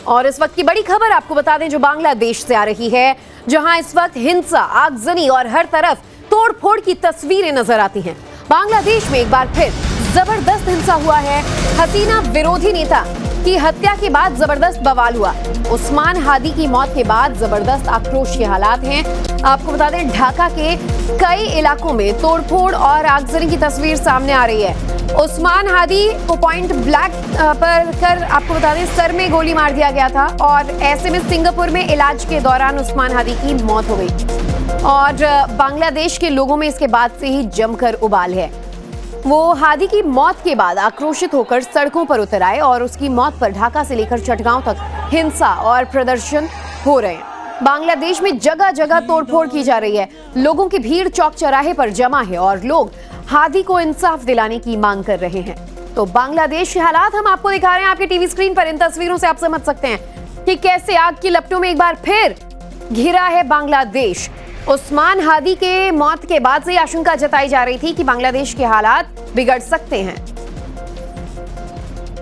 और इस वक्त की बड़ी खबर आपको बता दें जो बांग्लादेश से आ रही है, जहां इस वक्त हिंसा, आगजनी और हर तरफ तोड़फोड़ की तस्वीरें नजर आती हैं। बांग्लादेश में एक बार फिर जबरदस्त हिंसा हुआ है। हसीना विरोधी नेता की हत्या के बाद जबरदस्त बवाल हुआ। उस्मान हादी की मौत के बाद जबरदस्त आक्रोश के हालात हैं। आपको बता दें ढाका के कई इलाकों में तोड़फोड़ और आगजनी की तस्वीर सामने आ रही है। उस्मान हादी को पॉइंट ब्लैंक पर कर आपको बता दें सर में गोली मार दिया गया था और ऐसे में सिंगापुर में इलाज के दौरान उस्मान हादी की मौत हो गई और बांग्लादेश के लोगों में इसके बाद से ही जमकर उबाल है। वो हादी की मौत के बाद आक्रोशित होकर सड़कों पर उतर आए और उसकी मौत पर ढाका से लेकर चटगांव तक हिंसा और प्रदर्शन हो रहे हैं। बांग्लादेश में जगह जगह तोड़फोड़ की जा रही है। लोगों की भीड़ चौक चौराहे पर जमा है और लोग हादी को इंसाफ दिलाने की मांग कर रहे हैं। तो बांग्लादेश के हालात हम आपको दिखा रहे हैं आपके टीवी स्क्रीन पर। इन तस्वीरों से आप समझ सकते हैं कि कैसे आग की लपटों में एक बार फिर घिरा है बांग्लादेश। उस्मान हादी के मौत के बाद से आशंका जताई जा रही थी कि बांग्लादेश के हालात बिगड़ सकते हैं।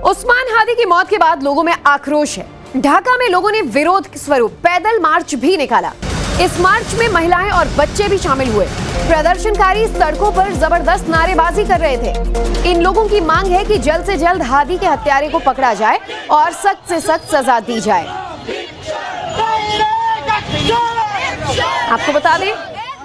उस्मान हादी की मौत के बाद लोगों में आक्रोश है। ढाका में लोगों ने विरोध स्वरूप पैदल मार्च भी निकाला। इस मार्च में महिलाएं और बच्चे भी शामिल हुए। प्रदर्शनकारी सड़कों पर जबरदस्त नारेबाजी कर रहे थे। इन लोगों की मांग है कि जल्द से जल्द हादी के हत्यारे को पकड़ा जाए और सख्त से सख्त सजा दी जाए। आपको बता दें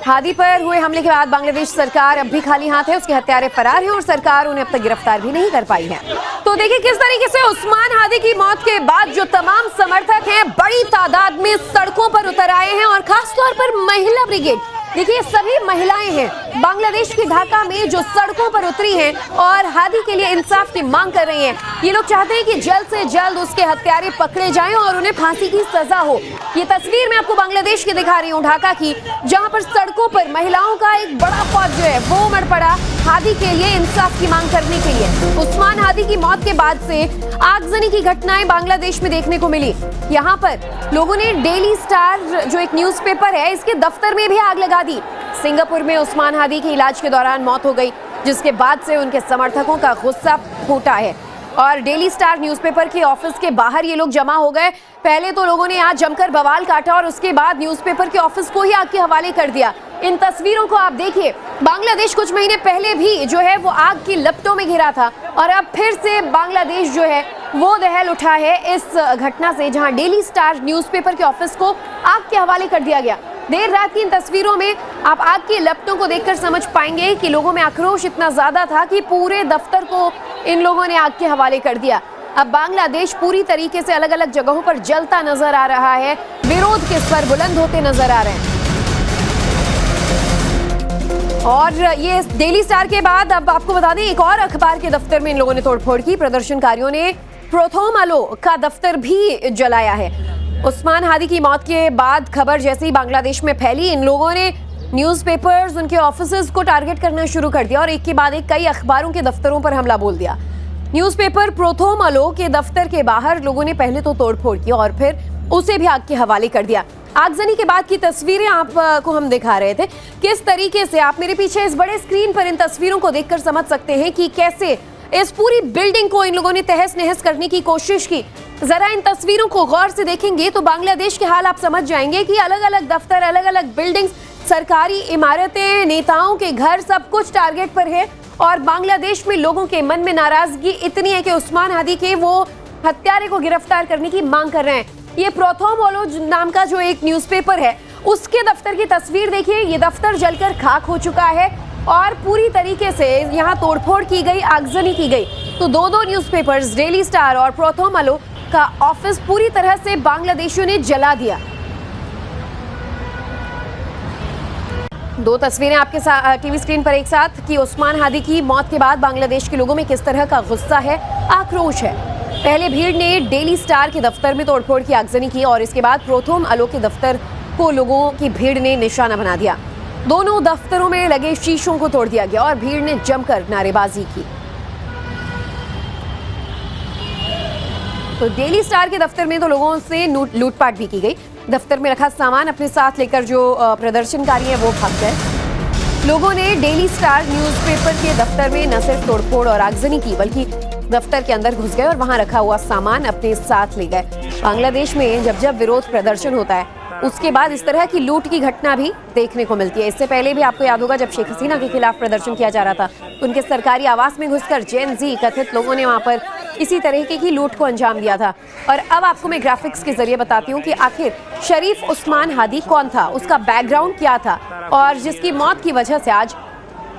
हादी पर हुए हमले के बाद बांग्लादेश सरकार अब भी खाली हाथ है। उसके हत्यारे फरार हैं और सरकार उन्हें अब तक गिरफ्तार भी नहीं कर पाई है। तो देखिए किस तरीके से उस्मान हादी की मौत के बाद जो तमाम समर्थक हैं बड़ी तादाद में सड़कों पर उतर आए हैं और खासतौर पर महिला ब्रिगेड, देखिए सभी महिलाएं हैं बांग्लादेश की ढाका में जो सड़कों पर उतरी हैं और हादी के लिए इंसाफ की मांग कर रही हैं। ये लोग चाहते हैं कि जल्द से जल्द उसके हत्यारे पकड़े जाएं और उन्हें फांसी की सजा हो। ये तस्वीर मैं आपको बांग्लादेश की दिखा रही हूँ, ढाका की, जहां पर सड़कों पर महिलाओं का एक बड़ा फौज जो है वो उमड़ पड़ा हादी के लिए इंसाफ की मांग करने के लिए। उस्मान हादी की मौत के बाद से आगजनी की घटनाएं बांग्लादेश में देखने को मिली। यहाँ पर लोगों ने डेली स्टार जो एक न्यूज़पेपर है इसके दफ्तर में भी आग लगा दी। सिंगापुर में उस्मान हादी की इलाज के दौरान मौत हो गई, जिसके बाद से उनके समर्थकों का गुस्सा फूटा है और डेली स्टार न्यूज़पेपर के ऑफिस के बाहर ये लोग जमा हो गए। पहले तो लोगों ने आज जमकर बवाल काटा और उसके बाद न्यूज़पेपर के ऑफिस को ही आग के हवाले कर दिया। इन तस्वीरों को आप देखिए, बांग्लादेश कुछ महीने पहले भी जो है वो आग की लपटों में घिरा था और अब फिर से बांग्लादेश जो है वो दहल उठा है इस घटना से, जहां डेली स्टार न्यूज़पेपर के ऑफिस को आग के हवाले कर दिया गया। देर रात की इन तस्वीरों में आप आग की लपटों को देखकर समझ पाएंगे कि लोगों में आक्रोश इतना ज्यादा था कि पूरे दफ्तर को इन लोगों ने आग के हवाले कर दिया। अब बांग्लादेश पूरी तरीके से अलग अलग जगहों पर जलता नजर आ रहा है। विरोध के स्वर बुलंद होते नजर आ रहे हैं और ये डेली स्टार के बाद अब आपको बता दें एक और अखबार के दफ्तर में इन लोगों ने तोड़फोड़ की। प्रदर्शनकारियों ने प्रोथोमालो का दफ्तर भी जलाया है। उस्मान हादी की मौत के बाद खबर जैसे ही बांग्लादेश में फैली, इन लोगों ने न्यूज़पेपर्स, उनके ऑफिसेज को टारगेट करना शुरू कर दिया और एक के बाद एक कई अखबारों के दफ्तरों पर हमला बोल दिया। न्यूज़पेपर प्रोथोमालो के दफ्तर के बाहर लोगों ने पहले तो तोड़फोड़ की और फिर उसे भी आग के हवाले कर दिया। आगजनी के बाद की तस्वीरें आपको हम दिखा रहे थे। किस तरीके से आप मेरे पीछे इस बड़े स्क्रीन पर इन तस्वीरों को देखकर समझ सकते हैं कि कैसे इस पूरी बिल्डिंग को इन लोगों ने तहस नहस करने की कोशिश की। जरा इन तस्वीरों को गौर से देखेंगे तो बांग्लादेश के हाल आप समझ जाएंगे कि अलग अलग दफ्तर, अलग अलग बिल्डिंग्स, सरकारी इमारतें, नेताओं के घर, सब कुछ टारगेट पर है और बांग्लादेश में लोगों के मन में नाराजगी इतनी है कि उस्मान हादी के वो हत्यारे को गिरफ्तार करने की मांग कर रहे हैं। ये प्रोथोमालो नाम का जो एक न्यूज़पेपर है उसके दफ्तर की तस्वीर देखिए। ये दफ्तर जलकर खाक हो चुका है और पूरी तरीके से यहाँ तोड़फोड़ की गई, आगजनी की गई। तो दो न्यूज़पेपर्स, डेली स्टार और प्रोथोमालो का ऑफिस पूरी तरह से बांग्लादेशियों ने जला दिया। दो तस्वीरें आपके साथ टीवी स्क्रीन पर एक साथ कि उस्मान हादी की मौत के बाद बांग्लादेश के लोगों में किस तरह का गुस्सा है, आक्रोश है। पहले भीड़ ने डेली स्टार के दफ्तर में तोड़फोड़ की, आगजनी की और इसके बाद प्रोथोमालो के दफ्तर को लोगों की भीड़ ने निशाना बना दिया। दोनों दफ्तरों में लगे शीशों को तोड़ दिया गया और भीड़ ने जमकर नारेबाजी की। तो डेली स्टार के दफ्तर में तो लोगों से लूटपाट भी की गई। दफ्तर में रखा सामान अपने साथ लेकर जो प्रदर्शनकारी हैं वो भाग गए। लोगों ने डेली स्टार न्यूज़पेपर के दफ्तर में न सिर्फ तोड़फोड़ और आगजनी की बल्कि दफ्तर के अंदर घुस गए और वहां रखा हुआ सामान अपने साथ ले गए। बांग्लादेश में जब जब विरोध प्रदर्शन होता है उसके बाद इस तरह की लूट की घटना भी देखने को मिलती है। इससे पहले भी आपको याद होगा जब शेख हसीना के खिलाफ प्रदर्शन किया जा रहा था तो उनके सरकारी आवास में घुसकर जेन जी कथित लोगों ने वहां पर इसी तरीके की लूट को अंजाम दिया था। और अब आपको मैं ग्राफिक्स के जरिए बताती हूँ कि आखिर शरीफ उस्मान हादी कौन था, उसका बैकग्राउंड क्या था और जिसकी मौत की वजह से आज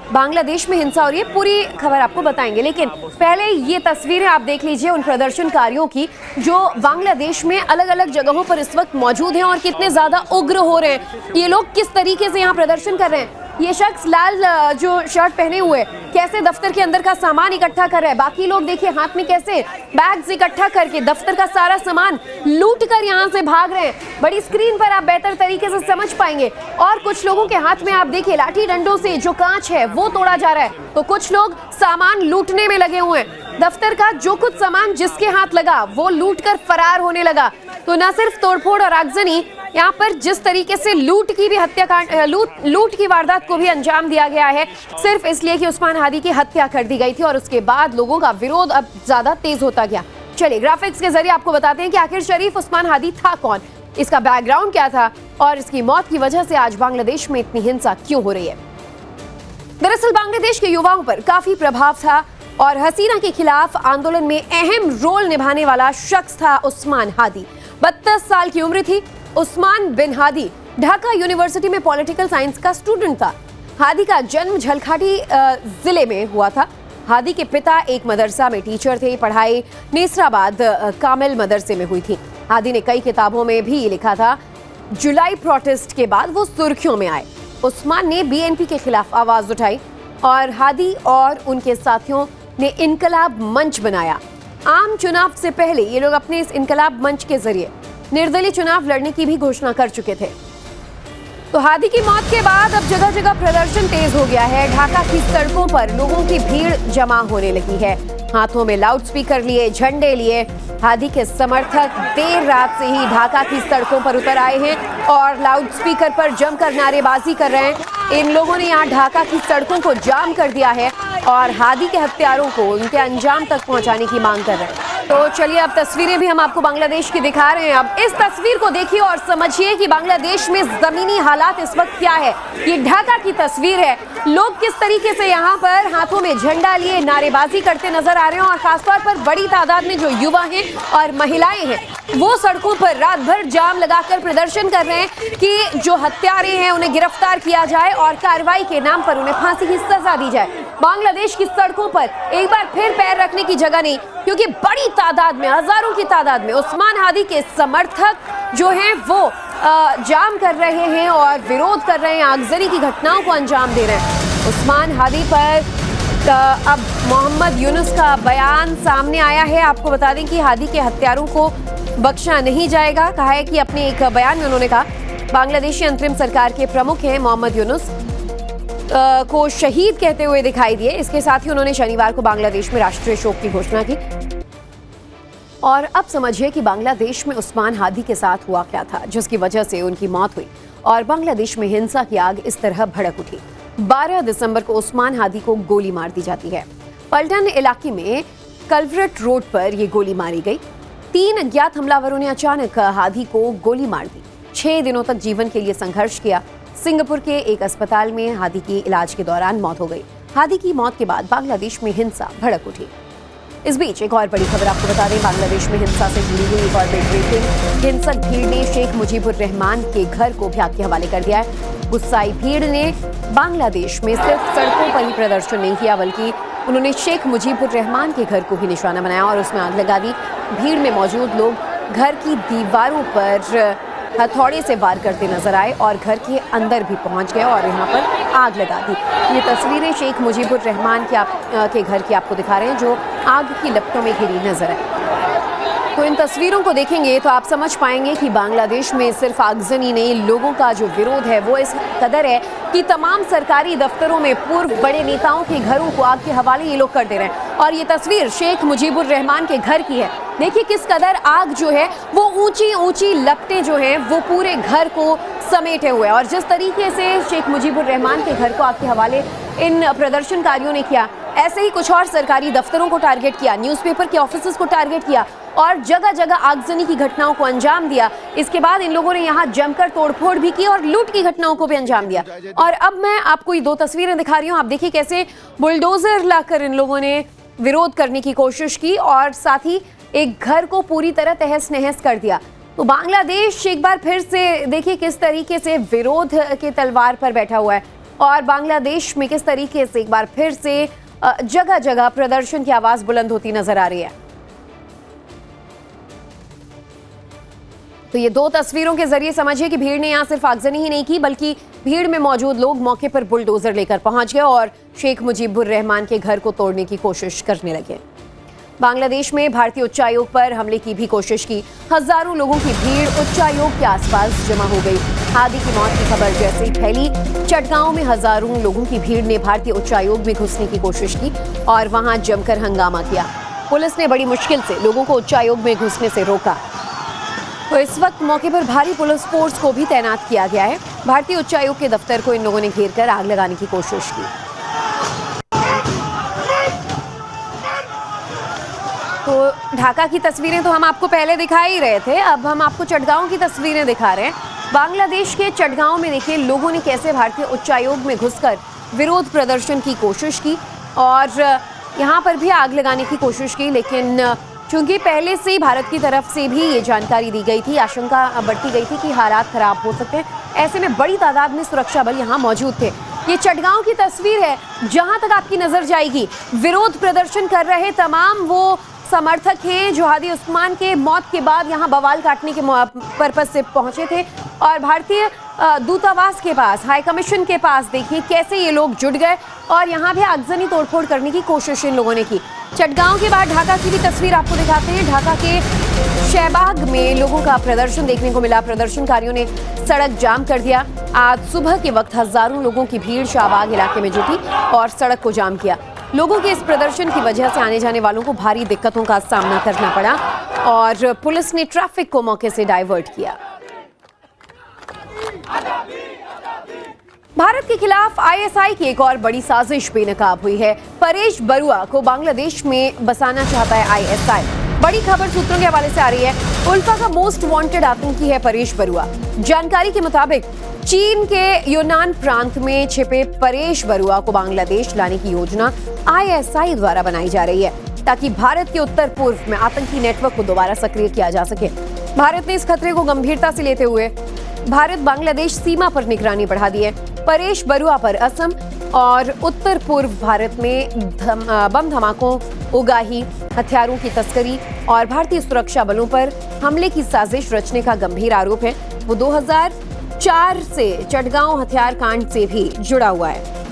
बांग्लादेश में हिंसा हो रही है। पूरी खबर आपको बताएंगे, लेकिन पहले ये तस्वीरें आप देख लीजिए उन प्रदर्शनकारियों की जो बांग्लादेश में अलग अलग जगहों पर इस वक्त मौजूद हैं और कितने ज्यादा उग्र हो रहे हैं। ये लोग किस तरीके से यहाँ प्रदर्शन कर रहे हैं। ये शख्स लाल जो शर्ट पहने हुए कैसे दफ्तर के अंदर का सामान इकट्ठा कर रहा है, बाकी लोग देखिए हाथ में कैसे बैग्स इकट्ठा करके दफ्तर का सारा सामान लूट कर यहाँ से भाग रहे हैं। बड़ी स्क्रीन पर आप बेहतर तरीके से समझ पाएंगे। और कुछ लोगों के हाथ में आप देखिए लाठी डंडों से जो कांच है वो तोड़ा जा रहा है, तो कुछ लोग सामान लूटने में लगे हुए हैं। दफ्तर का जो कुछ सामान जिसके हाथ लगा वो लूट कर फरार होने लगा। तो न सिर्फ तोड़फोड़ और आगजनी, यहाँ पर जिस तरीके से लूट की भी लूट की वारदात को भी अंजाम दिया गया है सिर्फ इसलिए कि उस्मान हादी की हत्या कर दी गई थी और उसके बाद लोगों का विरोध अब ज्यादा तेज होता गया। चलिए ग्राफिक्स के जरिए आपको बताते हैं कि आखिर शरीफ उस्मान हादी था कौन, इसका बैकग्राउंड क्या था और इसकी मौत की वजह से आज बांग्लादेश में इतनी हिंसा क्यों हो रही है। दरअसल बांग्लादेश के युवाओं पर काफी प्रभाव था और हसीना के खिलाफ आंदोलन में अहम रोल निभाने वाला शख्स था उस्मान हादी। 32 साल की उम्र थी। उस्मान बिन हादी ढाका यूनिवर्सिटी में पॉलिटिकल साइंस का स्टूडेंट था। हादी का जन्म झलखाटी जिले में हुआ था। हादी के पिता एक मदरसा में टीचर थे। पढ़ाई नेसराबाद कामिल मदरसे में हुई थी। हादी ने कई किताबों में भी लिखा था। जुलाई प्रोटेस्ट के बाद वो सुर्खियों में आए। उस्मान ने बीएनपी के खिलाफ आवाज उठाई और हादी और उनके साथियों ने इनकलाब मंच बनाया। आम चुनाव से पहले ये लोग अपने इस इनकलाब मंच के जरिए निर्दलीय चुनाव लड़ने की भी घोषणा कर चुके थे। तो हादी की मौत के बाद अब जगह जगह प्रदर्शन तेज हो गया है। ढाका की सड़कों पर लोगों की भीड़ जमा होने लगी है। हाथों में लाउडस्पीकर लिए, झंडे लिए हादी के समर्थक देर रात से ही ढाका की सड़कों पर उतर आए हैं और लाउडस्पीकर पर जमकर नारेबाजी कर रहे हैं। इन लोगों ने यहाँ ढाका की सड़कों को जाम कर दिया है और हादी के हत्यारों को उनके अंजाम तक पहुंचाने की मांग कर रहे हैं। तो चलिए अब तस्वीरें भी हम आपको बांग्लादेश की दिखा रहे हैं। अब इस तस्वीर को देखिए और समझिए कि बांग्लादेश में जमीनी हालात इस वक्त क्या है। ये ढाका की तस्वीर है। लोग किस तरीके से यहाँ पर हाथों में झंडा लिए नारेबाजी करते नजर आ रहे हैं और खासतौर पर बड़ी तादाद में जो युवा हैं और महिलाएं हैं वो सड़कों पर रात भर जाम लगाकर प्रदर्शन कर रहे हैं कि जो हत्यारे हैं उन्हें गिरफ्तार किया जाए और कार्रवाई के नाम पर उन्हें फांसी की सजा दी जाए। बांग्लादेश की सड़कों पर एक बार फिर पैर रखने की जगह नहीं, क्योंकि बड़ी तादाद में, हजारों की तादाद में उस्मान हादी के समर्थक जो हैं वो जाम कर रहे हैं और विरोध कर रहे हैं, आगजनी की घटनाओं को अंजाम दे रहे हैं। उस्मान हादी पर अब मोहम्मद यूनुस का बयान सामने आया है। आपको बता दें कि हादी के हत्यारों को बख्शा नहीं जाएगा। कहा है कि अपने एक बयान में उन्होंने कहा बांग्लादेशी अंतरिम सरकार के प्रमुख हैं मोहम्मद यूनुस को शहीद कहते हुए दिखाई दिए। इसके साथ ही उन्होंने शनिवार को बांग्लादेश में राष्ट्रीय शोक की घोषणा की। और अब समझिए कि बांग्लादेश में उस्मान हादी के साथ हुआ क्या था जिसकी वजह से उनकी मौत हुई और बांग्लादेश में हिंसा की आग इस तरह भड़क उठी। 12 दिसंबर को उस्मान हादी को गोली मार दी जाती है। पलटन इलाके में कल्वरट रोड पर यह गोली मारी गई। 3 अज्ञात हमलावरों ने अचानक हादी को गोली मार दी। 6 दिनों तक जीवन के लिए संघर्ष किया। सिंगापुर के एक अस्पताल में हादी की इलाज के दौरान मौत हो गई। हादी की मौत के बाद बांग्लादेश में हिंसा भड़क उठी। इस बीच एक और बड़ी खबर आपको बता दें, बांग्लादेश में हिंसा से जुड़ी हुई एक और बड़ी ब्रेकिंग। हिंसक भीड़ ने शेख मुजीबुर रहमान के घर को भी आग के हवाले कर दिया है। गुस्साई भीड़ ने बांग्लादेश में सिर्फ सड़कों पर ही प्रदर्शन नहीं किया बल्कि उन्होंने शेख मुजीबुर रहमान के घर को भी निशाना बनाया और उसमें आग लगा दी। भीड़ में मौजूद लोग घर की दीवारों पर हथौड़े से वार करते नजर आए और घर के अंदर भी पहुंच गए और यहाँ पर आग लगा दी। ये तस्वीरें शेख मुजीबुर रहमान के घर की आपको दिखा रहे हैं जो आग की लपटों में घिरी नजर आए। तो इन तस्वीरों को देखेंगे तो आप समझ पाएंगे कि बांग्लादेश में सिर्फ आगजनी नहीं, लोगों का जो विरोध है वो इस कदर है कि तमाम सरकारी दफ्तरों में पूर्व बड़े नेताओं के घरों को आग के हवाले ये लोग कर दे रहे हैं। और ये तस्वीर शेख मुजीबुर रहमान के घर की है। देखिए किस कदर आग जो है वो ऊंची ऊंची लपटें जो हैं वो पूरे घर को समेटे हुए हैं। और जिस तरीके से शेख मुजीबुर रहमान के घर को आग के हवाले इन प्रदर्शनकारियों ने किया, ऐसे ही कुछ और सरकारी दफ्तरों को टारगेट किया, न्यूज़पेपर के ऑफिसेज को टारगेट किया और जगह जगह आगजनी की घटनाओं को अंजाम दिया। इसके बाद इन लोगों ने यहां जमकर तोड़फोड़ भी की और लूट की घटनाओं को भी अंजाम दिया। और अब मैं आपको ये 2 तस्वीरें दिखा रही हूं। आप देखिए कैसे बुलडोजर लाकर इन लोगों ने विरोध करने की कोशिश की और साथ ही एक घर को पूरी तरह तहस नहस कर दिया। तो बांग्लादेश एक बार फिर से देखिए किस तरीके से विरोध के तलवार पर बैठा हुआ है और बांग्लादेश में किस तरीके से एक बार फिर से जगह जगह प्रदर्शन की आवाज बुलंद होती नजर आ रही है। तो ये 2 तस्वीरों के जरिए समझिए कि भीड़ ने यहां सिर्फ आगजनी ही नहीं की बल्कि भीड़ में मौजूद लोग मौके पर बुलडोजर लेकर पहुंच गए और शेख मुजीबुर रहमान के घर को तोड़ने की कोशिश करने लगे। बांग्लादेश में भारतीय उच्चायोग पर हमले की भी कोशिश की। हजारों लोगों की भीड़ उच्चायोग के आसपास जमा हो गई। हादी की मौत की खबर जैसे ही फैली, चटगांव में हजारों लोगों की भीड़ ने भारतीय उच्चायोग में घुसने की कोशिश की और वहां जमकर हंगामा किया। पुलिस ने बड़ी मुश्किल से लोगों को उच्चायोग में घुसने से रोका। तो इस वक्त मौके पर भारी पुलिस फोर्स को भी तैनात किया गया है। भारतीय उच्चायोग के दफ्तर को इन लोगों ने घेर कर आग लगाने की कोशिश की। तो ढाका की तस्वीरें तो हम आपको पहले दिखा ही रहे थे, अब हम आपको चटगांव की तस्वीरें दिखा रहे हैं। बांग्लादेश के चटगांव में देखिए लोगों ने कैसे भारतीय उच्चायोग में घुसकर विरोध प्रदर्शन की कोशिश की और यहाँ पर भी आग लगाने की कोशिश की, लेकिन चूंकि पहले से ही भारत की तरफ से भी ये जानकारी दी गई थी, आशंका बढ़ती गई थी कि हालात खराब हो सकते हैं, ऐसे में बड़ी तादाद में सुरक्षा बल यहाँ मौजूद थे। ये चटगांव की तस्वीर है, जहां तक आपकी नजर जाएगी विरोध प्रदर्शन कर रहे तमाम वो समर्थक हैं जो हादी उस्मान के मौत के बाद यहाँ बवाल काटने के पर्पज से पहुंचे थे और भारतीय दूतावास के पास, हाई कमीशन के पास देखिए कैसे ये लोग जुट गए और यहाँ भी आगजनी तोड़फोड़ करने की कोशिश इन लोगों ने की। चटगांव के बाद ढाका की भी तस्वीर आपको दिखाते हैं। ढाका के शहबाग में लोगों का प्रदर्शन देखने को मिला। प्रदर्शनकारियों ने सड़क जाम कर दिया। आज सुबह के वक्त हजारों लोगों की भीड़ शाहबाग इलाके में जुटी और सड़क को जाम किया। लोगों के इस प्रदर्शन की वजह से आने जाने वालों को भारी दिक्कतों का सामना करना पड़ा और पुलिस ने ट्रैफिक को मौके से डाइवर्ट किया। भारत के खिलाफ आईएसआई की एक और बड़ी साजिश बेनकाब हुई है। परेश बरुआ को बांग्लादेश में बसाना चाहता है आईएसआई। बड़ी खबर सूत्रों के हवाले से आ रही है। उल्फा का मोस्ट वांटेड आतंकी है परेश बरुआ। जानकारी के मुताबिक चीन के यूनान प्रांत में छिपे परेश बरुआ को बांग्लादेश लाने की योजना आईएसआई द्वारा बनाई जा रही है ताकि भारत के उत्तर पूर्व में आतंकी नेटवर्क को दोबारा सक्रिय किया जा सके। भारत ने इस खतरे को गंभीरता से लेते हुए भारत बांग्लादेश सीमा पर निगरानी बढ़ा दी है। परेश बरुआ पर असम और उत्तर पूर्व भारत में बम धमाकों, उगाही, हथियारों की तस्करी और भारतीय सुरक्षा बलों पर हमले की साजिश रचने का गंभीर आरोप है। वो 2004 से चटगांव हथियार कांड से भी जुड़ा हुआ है।